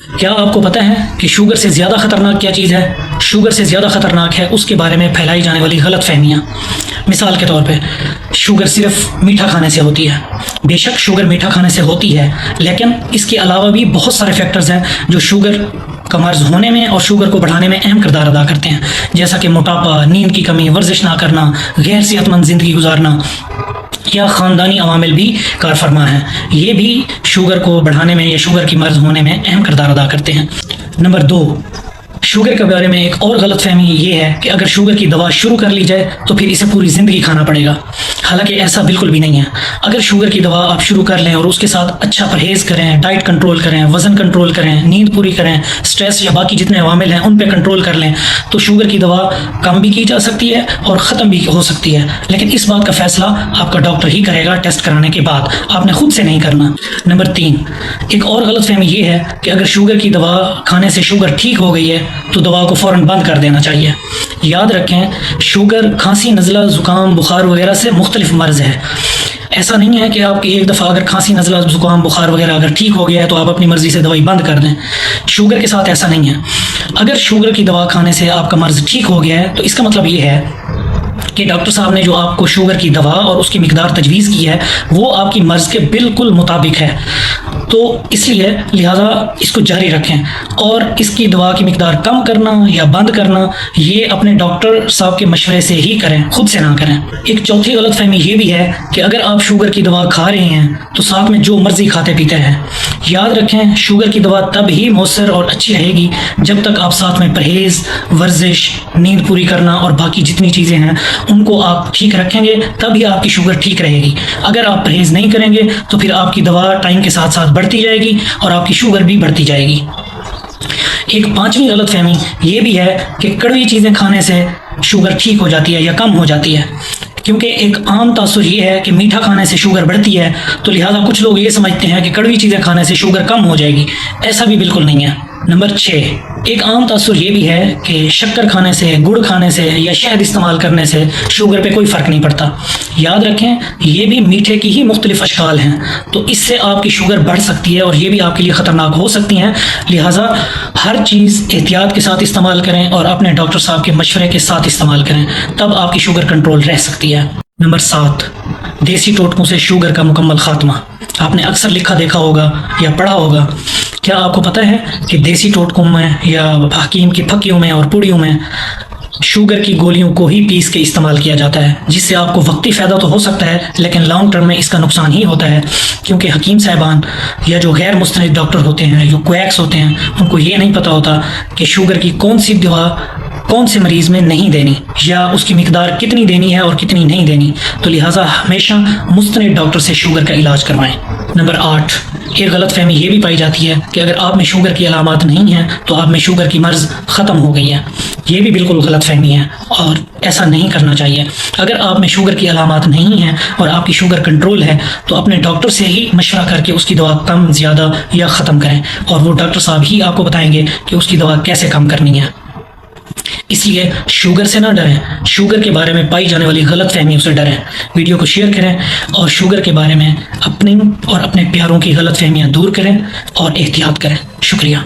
کیا آپ کو پتہ ہے کہ شوگر سے زیادہ خطرناک کیا چیز ہے؟ شوگر سے زیادہ خطرناک ہے اس کے بارے میں پھیلائی جانے والی غلط فہمیاں۔ مثال کے طور پہ شوگر صرف میٹھا کھانے سے ہوتی ہے۔ بے شک شوگر میٹھا کھانے سے ہوتی ہے، لیکن اس کے علاوہ بھی بہت سارے فیکٹرز ہیں جو شوگر کا مرض ہونے میں اور شوگر کو بڑھانے میں اہم کردار ادا کرتے ہیں، جیسا کہ موٹاپا، نیند کی کمی، ورزش نہ کرنا، غیر صحت مند زندگی گزارنا یا خاندانی عوامل بھی کار فرما ہیں۔ یہ بھی شوگر کو بڑھانے میں یا شوگر کی مرض ہونے میں اہم کردار ادا کرتے ہیں۔ نمبر 2، شوگر کے بارے میں ایک اور غلط فہمی یہ ہے کہ اگر شوگر کی دوا شروع کر لی جائے تو پھر اسے پوری زندگی کھانا پڑے گا، حالانکہ ایسا بالکل بھی نہیں ہے۔ اگر شوگر کی دوا آپ شروع کر لیں اور اس کے ساتھ اچھا پرہیز کریں، ڈائٹ کنٹرول کریں، وزن کنٹرول کریں، نیند پوری کریں، سٹریس یا باقی جتنے عوامل ہیں ان پہ کنٹرول کر لیں، تو شوگر کی دوا کم بھی کی جا سکتی ہے اور ختم بھی ہو سکتی ہے، لیکن اس بات کا فیصلہ آپ کا ڈاکٹر ہی کرے گا ٹیسٹ کرانے کے بعد، آپ نے خود سے نہیں کرنا۔ نمبر 3، ایک اور غلط فہمی یہ ہے کہ اگر شوگر کی دوا کھانے سے شوگر ٹھیک ہو گئی ہے تو دوا کو فوراً بند کر دینا چاہیے۔ یاد رکھیں، شوگر کھانسی، نزلہ، زکام، بخار وغیرہ سے مختلف مرض ہے۔ ایسا نہیں ہے کہ آپ کی ایک دفعہ اگر کھانسی، نزلہ، زکام، بخار وغیرہ اگر ٹھیک ہو گیا ہے تو آپ اپنی مرضی سے دوائی بند کر دیں۔ شوگر کے ساتھ ایسا نہیں ہے۔ اگر شوگر کی دوا کھانے سے آپ کا مرض ٹھیک ہو گیا ہے تو اس کا مطلب یہ ہے کہ ڈاکٹر صاحب نے جو آپ کو شوگر کی دوا اور اس کی مقدار تجویز کی ہے وہ آپ کی مرض کے بالکل مطابق ہے، تو اس لیے لہٰذا اس کو جاری رکھیں، اور اس کی دوا کی مقدار کم کرنا یا بند کرنا یہ اپنے ڈاکٹر صاحب کے مشورے سے ہی کریں، خود سے نہ کریں۔ ایک چوتھی غلط فہمی یہ بھی ہے کہ اگر آپ شوگر کی دوا کھا رہے ہیں تو ساتھ میں جو مرضی کھاتے پیتے ہیں۔ یاد رکھیں، شوگر کی دوا تب ہی مؤثر اور اچھی رہے گی جب تک آپ ساتھ میں پرہیز، ورزش، نیند پوری کرنا اور باقی جتنی چیزیں ہیں ان کو آپ ٹھیک رکھیں گے، تب ہی آپ کی شوگر ٹھیک رہے گی۔ اگر آپ پرہیز نہیں کریں گے تو پھر آپ کی دوا ٹائم کے ساتھ ساتھ بڑھتی جائے گی اور آپ کی شوگر بھی بڑھتی جائے گی۔ ایک پانچویں غلط فہمی یہ بھی ہے کہ کڑوی چیزیں کھانے سے شوگر ٹھیک ہو جاتی ہے یا کم ہو جاتی ہے، کیونکہ ایک عام تاثر یہ ہے کہ میٹھا کھانے سے شوگر بڑھتی ہے، تو لہٰذا کچھ لوگ یہ سمجھتے ہیں کہ کڑوی چیزیں کھانے سے شوگر کم ہو جائے گی۔ ایسا بھی بالکل نہیں ہے۔ نمبر 6، ایک عام تاثر یہ بھی ہے کہ شکر کھانے سے، گڑ کھانے سے یا شہد استعمال کرنے سے شوگر پہ کوئی فرق نہیں پڑتا۔ یاد رکھیں، یہ بھی میٹھے کی ہی مختلف اشکال ہیں، تو اس سے آپ کی شوگر بڑھ سکتی ہے اور یہ بھی آپ کے لیے خطرناک ہو سکتی ہیں۔ لہٰذا ہر چیز احتیاط کے ساتھ استعمال کریں اور اپنے ڈاکٹر صاحب کے مشورے کے ساتھ استعمال کریں، تب آپ کی شوگر کنٹرول رہ سکتی ہے۔ نمبر 7، دیسی ٹوٹکوں سے شوگر کا مکمل خاتمہ۔ آپ نے اکثر لکھا دیکھا ہوگا یا پڑھا ہوگا۔ کیا آپ کو پتہ ہے کہ دیسی ٹوٹکوں میں یا حکیم کی پھکیوں میں اور پوڑیوں میں شوگر کی گولیوں کو ہی پیس کے استعمال کیا جاتا ہے، جس سے آپ کو وقتی فائدہ تو ہو سکتا ہے لیکن لانگ ٹرم میں اس کا نقصان ہی ہوتا ہے، کیونکہ حکیم صاحبان یا جو غیر مستند ڈاکٹر ہوتے ہیں، جو کویکس ہوتے ہیں، ان کو یہ نہیں پتہ ہوتا کہ شوگر کی کون سی دوا کون سے مریض میں نہیں دینی یا اس کی مقدار کتنی دینی ہے اور کتنی نہیں دینی، تو لہٰذا ہمیشہ مستند ڈاکٹر سے شوگر کا علاج کروائیں۔ نمبر 8، ایک غلط فہمی یہ بھی پائی جاتی ہے کہ اگر آپ میں شوگر کی علامات نہیں ہیں تو آپ میں شوگر کی مرض ختم ہو گئی ہے۔ یہ بھی بالکل غلط فہمی ہے اور ایسا نہیں کرنا چاہیے۔ اگر آپ میں شوگر کی علامات نہیں ہیں اور آپ کی شوگر کنٹرول ہے تو اپنے ڈاکٹر سے ہی مشورہ کر کے اس کی دوا کم، زیادہ یا ختم کریں، اور وہ ڈاکٹر صاحب ہی آپ کو بتائیں گے کہ اس کی دوا کیسے کم کرنی ہے۔ اس لیے شوگر سے نہ ڈریں، شوگر کے بارے میں پائی جانے والی غلط فہمیوں سے ڈریں۔ ویڈیو کو شیئر کریں اور شوگر کے بارے میں اپنی اور اپنے پیاروں کی غلط فہمیاں دور کریں اور احتیاط کریں۔ شکریہ۔